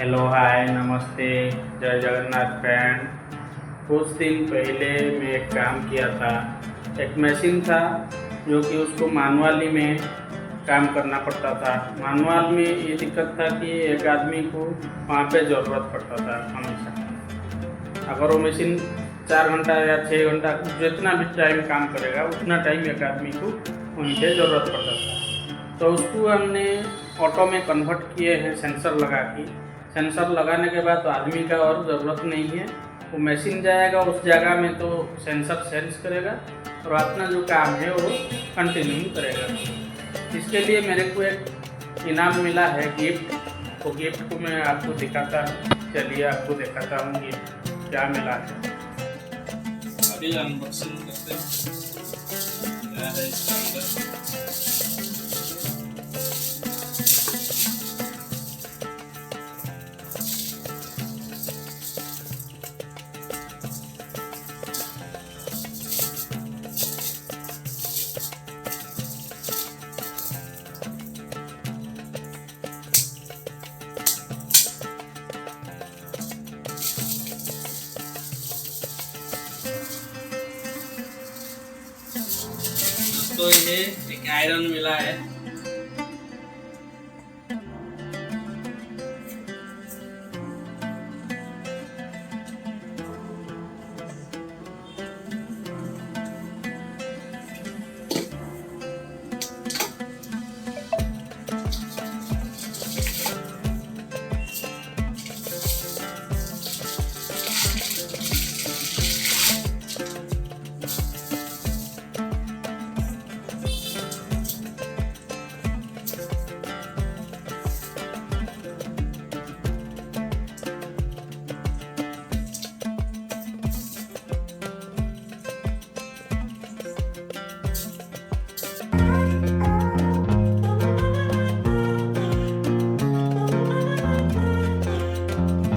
Hello hi नमस्ते जय Jagannath friend. कुछ दिन पहले मैं एक काम किया था। एक मशीन था जो कि उसको मैनुअली में काम करना पड़ता था। मैनुअल में ये दिक्कत था कि एक आदमी को वहाँ पे ज़रूरत पड़ता था हमेशा। अगर वो मशीन 4 घंटा या 6 घंटा जितना भी टाइम काम करेगा उतना टाइम एक आदमी को वहीं पे ज़रूरत पड़ता था। तो उसको हमने ऑटो में कन्वर्ट किए हैं सेंसर लगा के। सेंसर लगाने के बाद तो आदमी का और ज़रूरत नहीं है, वो मशीन जाएगा उस जगह में तो सेंसर सेंस करेगा और अपना जो काम है वो कंटिन्यू करेगा। इसके लिए मेरे को एक इनाम मिला है गिफ्ट। तो गिफ्ट को मैं आपको दिखाता हूँ। चलिए आपको दिखाता हूँ गिफ्ट क्या मिला है। अभी अनबॉक्सिंग करते हैं क्या है इसके अंदर। तो ये एक आयरन मिला है